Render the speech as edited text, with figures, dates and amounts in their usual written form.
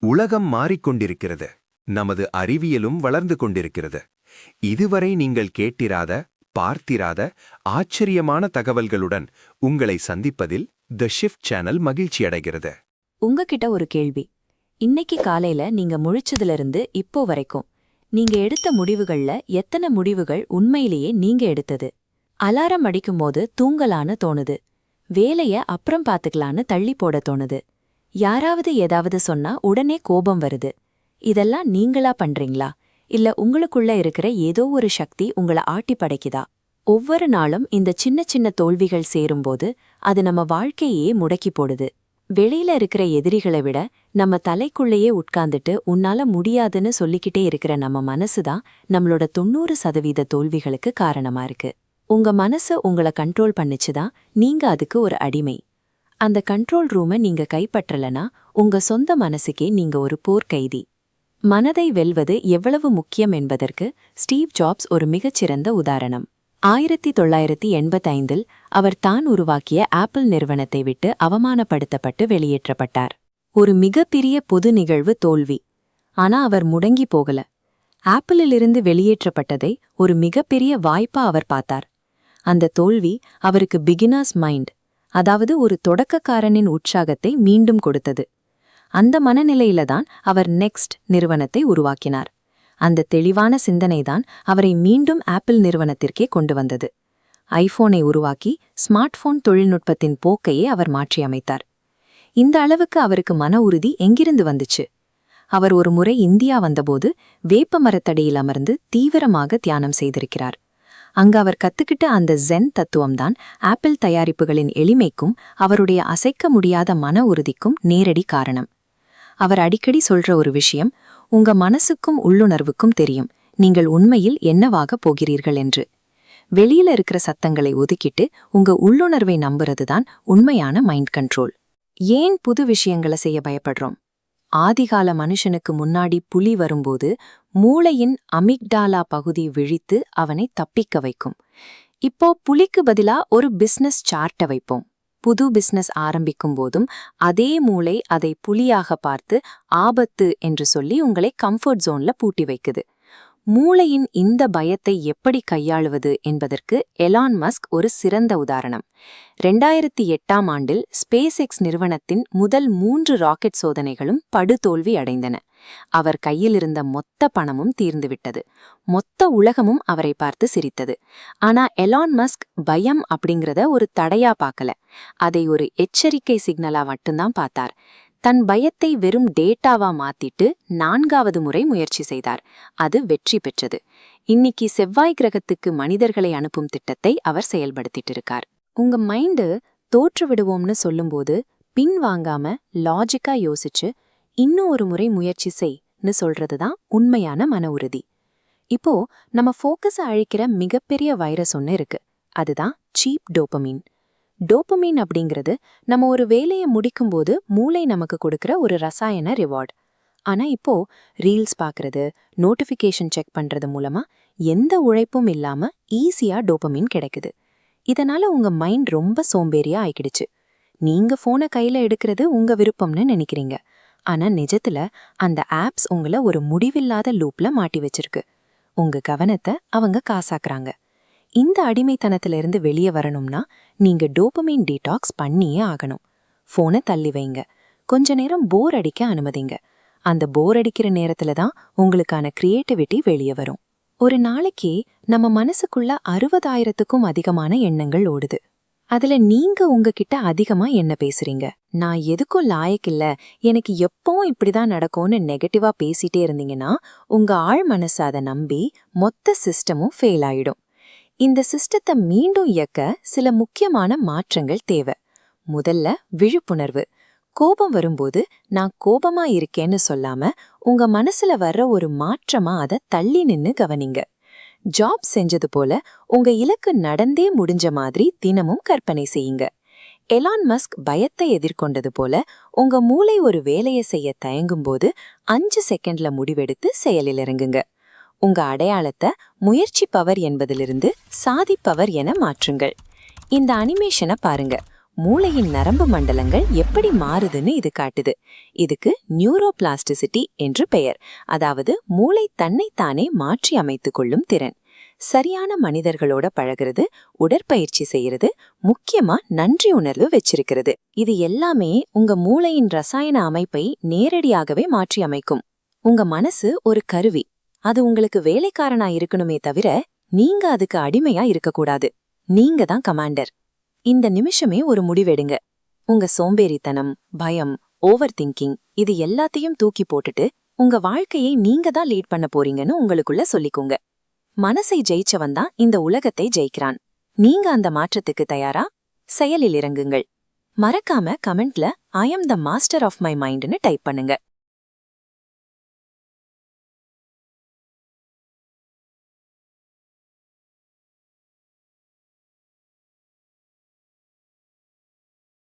உலகம் மாறிக்கொண்டிருக்கிறது. நமது அறிவியலும் வளர்ந்து கொண்டிருக்கிறது. இதுவரை நீங்கள் கேட்டிராத, பார்த்திராத ஆச்சரியமான தகவல்களுடன் உங்களை சந்திப்பதில் தி ஷிஃப்ட் சேனல் மகிழ்ச்சியடைகிறது. உங்ககிட்ட ஒரு கேள்வி. இன்னைக்கு காலையில நீங்க முழிச்சதிலிருந்து இப்போ வரைக்கும் நீங்க எடுத்த முடிவுகள்ல எத்தனை முடிவுகள் உண்மையிலேயே நீங்க எடுத்தது? அலாரம் அடிக்கும்போது தூங்கலான்னு தோணுது, வேலைய அப்புறம் பாத்துக்கலான்னு தள்ளி போட தோணுது, யாராவது ஏதாவது சொன்னா உடனே கோபம் வருது. இதெல்லாம் நீங்களா பண்றீங்களா, இல்ல உங்களுக்குள்ள இருக்கிற ஏதோ ஒரு சக்தி உங்களை ஆட்டி படைக்குதா? ஒவ்வொரு நாளும் இந்த சின்ன சின்ன தோல்விகள் சேரும்போது அது நம்ம வாழ்க்கையே முடக்கி போடுது. வெளியில இருக்கிற எதிரிகளை விட நம்ம தலைக்குள்ளேயே உட்கார்ந்துட்டு உன்னால முடியாதுன்னு சொல்லிக்கிட்டே இருக்கிற நம்ம மனசுதான் நம்மளோட 90% தோல்விகளுக்கு காரணமா இருக்கு. உங்க மனசு உங்களை கண்ட்ரோல் பண்ணிச்சுதான் நீங்க அதுக்கு ஒரு அடிமை. அந்த கண்ட்ரோல் ரூமை நீங்க கைப்பற்றலனா உங்க சொந்த மனசுக்கே நீங்க ஒரு போர்க்கைதி. மனதை வெல்வது எவ்வளவு முக்கியம் என்பதற்கு ஸ்டீவ் ஜாப்ஸ் ஒரு மிகச்சிறந்த உதாரணம். 1985 அவர் தான் உருவாக்கிய ஆப்பிள் நிறுவனத்தை விட்டு அவமானப்படுத்தப்பட்டு வெளியேற்றப்பட்டார். ஒரு மிகப்பெரிய பொது நிகழ்வு தோல்வி. ஆனா அவர் முடங்கி போகல. ஆப்பிளிலிருந்து வெளியேற்றப்பட்டதை ஒரு மிகப்பெரிய வாய்ப்பா அவர் பார்த்தார். அந்த தோல்வி அவருக்கு பிகினர்ஸ் மைண்ட், அதாவது ஒரு தொடக்கக்காரனின் உற்சாகத்தை மீண்டும் கொடுத்தது. அந்த மனநிலையில தான் அவர் நெக்ஸ்ட் நிறுவனத்தை உருவாக்கினார். அந்த தெளிவான சிந்தனைதான் அவரை மீண்டும் ஆப்பிள் நிறுவனத்திற்கே கொண்டு வந்தது. ஐபோனை உருவாக்கி ஸ்மார்ட் போன் தொழில்நுட்பத்தின் போக்கையே அவர் மாற்றியமைத்தார். இந்த அளவுக்கு அவருக்கு மன உறுதி எங்கிருந்து வந்துச்சு? அவர் ஒரு முறை இந்தியா வந்தபோது வேப்ப மரத்தடியில் அமர்ந்து தீவிரமாக தியானம் செய்திருக்கிறார். அங்கு அவர் கத்துக்கிட்ட அந்த ஜென் தத்துவம்தான் ஆப்பிள் தயாரிப்புகளின் எளிமைக்கும் அவருடைய அசைக்க முடியாத மன உறுதிக்கும் நேரடி காரணம். அவர் அடிக்கடி சொல்ற ஒரு விஷயம், உங்க மனசுக்கும் உள்ளுணர்வுக்கும் தெரியும் நீங்கள் உண்மையில் என்னவாக போகிறீர்கள் என்று. வெளியில இருக்கிற சத்தங்களை ஒதுக்கிட்டு உங்க உள்ளுணர்வை நம்புறதுதான் உண்மையான மைண்ட் கண்ட்ரோல். ஏன் புது விஷயங்களை செய்ய பயப்படுறோம்? ஆதிகால மனுஷனுக்கு முன்னாடி புலி வரும்போது மூளையின் அமிக்டாலா பகுதி விழித்து அவனை தப்பிக்க வைக்கும். இப்போ புலிக்கு பதிலா ஒரு பிசினஸ் சார்ட்டை வைப்போம். புது பிசினஸ் ஆரம்பிக்கும் போதும் அதே மூளை அதை புலியாக பார்த்து ஆபத்து என்று சொல்லி உங்களை கம்ஃபர்ட் ஜோன்ல பூட்டி வைக்குது. மூளையின் இந்த பயத்தை எப்படி கையாளுவது என்பதற்கு எலான் மஸ்க் ஒரு சிறந்த உதாரணம். 2008ஆம் ஆண்டில் ஸ்பேஸ் எக்ஸ் நிறுவனத்தின் முதல் 3 ராக்கெட் சோதனைகளும் படுதோல்வி அடைந்தன. அவர் கையில் இருந்த மொத்த பணமும் தீர்ந்துவிட்டது. மொத்த உலகமும் அவரை பார்த்து சிரித்தது. ஆனா எலான் மஸ்க் பயம் அப்படிங்கிறத ஒரு தடையா பார்க்கல, அதை ஒரு எச்சரிக்கை சிக்னலா மட்டும்தான் பார்த்தார். தன் பயத்தை வெறும் டேட்டாவா மாத்திட்டு 4வது முறை முயற்சி செய்தார். அது வெற்றி பெற்றது. இன்னைக்கு செவ்வாய் கிரகத்துக்கு மனிதர்களை அனுப்பும் திட்டத்தை அவர் செயல்படுத்திட்டு இருக்கார். உங்க மைண்டு தோற்று விடுவோம்னு சொல்லும்போது பின்வாங்காம லாஜிக்கா யோசிச்சு இன்னும் ஒரு முறை முயற்சி செய்ன்னு சொல்றதுதான் உண்மையான மன உறுதி. இப்போ நம்ம ஃபோக்கஸை அழிக்கிற மிகப்பெரிய வைரஸ் ஒன்று இருக்கு. அதுதான் சீப் டோபமீன். டோபமீன் அப்படிங்கிறது நம்ம ஒரு வேலையை முடிக்கும்போது மூளை நமக்கு கொடுக்கிற ஒரு ரசாயன ரிவார்ட். ஆனா இப்போ ரீல்ஸ் பார்க்கறது, நோட்டிஃபிகேஷன் செக் பண்றது மூலமா எந்த உழைப்பும் இல்லாம ஈஸியா டோபமீன் கிடைக்குது. இதனால உங்க மைண்ட் ரொம்ப சோம்பேறியா ஆயிக்கிடுச்சு. நீங்க போனை கையில எடுக்கிறது உங்க விருப்பம்னு நினைக்கிறீங்க. ஆனா நிஜத்துல அந்த ஆப்ஸ் உங்களை ஒரு முடிவில்லாத லூப்ல மாட்டி வச்சிருக்கு. உங்க கவனத்தை அவங்க காசாக்குறாங்க. இந்த அடிமைத்தனத்திலிருந்து வெளியே வரணும்னா நீங்க டோபமீன் டீடாக்ஸ் பண்ணியே ஆகணும். போனை தள்ளி வைங்க. கொஞ்ச நேரம் போர் அடிக்க அனுமதிங்க. அந்த போர் அடிக்கிற நேரத்துல தான் உங்களுக்கான கிரியேட்டிவிட்டி வெளியே வரும். ஒரு நாளைக்கு நம்ம மனசுக்குள்ள 60,000க்கும் அதிகமான எண்ணங்கள் ஓடுது. அதுல நீங்க உங்ககிட்ட அதிகமா என்ன பேசுறீங்க? நான் எதுக்கும் லாயக்கில்ல, எனக்கு எப்பவும் இப்படிதான் நடக்கும்னு நெகட்டிவா பேசிட்டே இருந்தீங்கன்னா உங்க ஆழ் மனசு அதை நம்பி மொத்த சிஸ்டமும் ஃபெயில் ஆயிடும். இந்த சிஸ்டத்தை மீண்டும் இயக்க சில முக்கியமான மாற்றங்கள் தேவை. முதல்ல விழிப்புணர்வு. கோபம் வரும்போது நான் கோபமா இருக்கேன்னு சொல்லாம உங்க மனசுல வர்ற ஒரு மாற்றமா அதை தள்ளி நின்னு கவனிங்க. ஜாப் செஞ்சது போல உங்க இலக்கு நடந்தே முடிஞ்ச மாதிரி தினமும் கற்பனை செய்யுங்க. எலான் மஸ்க் பயத்தை எதிர்கொண்டது போல உங்க மூளை ஒரு வேலையை செய்ய தயங்கும் போது 5 செகண்ட்ல முடிவெடுத்து செயலில் இறங்குங்க. உங்க அடையாளத்தை முயற்சி பவர் என்பதிலிருந்து சாதிப்பவர் என மாற்றுங்கள். இந்த அனிமேஷனை பாருங்க. மூளையின் நரம்பு மண்டலங்கள் எப்படி மாறுதுன்னு இது காட்டுது. இதுக்கு நியூரோபிளாஸ்டிசிட்டி என்று பெயர். அதாவது மூளை தன்னைத்தானே மாற்றி அமைத்துக் கொள்ளும் திறன். சரியான மனிதர்களோட பழகிறது, உடற்பயிற்சி செய்யறது, முக்கியமா நன்றி உணர்வு வச்சிருக்கிறது. இது எல்லாமே உங்க மூளையின் ரசாயன அமைப்பை நேரடியாகவே மாற்றி அமைக்கும். உங்க மனசு ஒரு கருவி. அது உங்களுக்கு வேலைக்காரனா இருக்கணுமே தவிர நீங்க அதுக்கு அடிமையா இருக்கக்கூடாது. நீங்க தான் கமாண்டர். இந்த நிமிஷமே ஒரு முடிவெடுங்க. உங்க சோம்பேறித்தனம், பயம், ஓவர் திங்கிங் இது எல்லாத்தையும் தூக்கி போட்டுட்டு உங்க வாழ்க்கையை நீங்க தான் லீட் பண்ண போறீங்கன்னு உங்களுக்குள்ள சொல்லிக்கோங்க. மனசை ஜெயிச்சவன் தான் இந்த உலகத்தை ஜெயிக்கிறான். நீங்க அந்த மாற்றத்துக்கு தயாரா? செயலில் இறங்குங்கள். மறக்காம கமெண்ட்ல I am the master of my மைண்ட்னு டைப் பண்ணுங்க.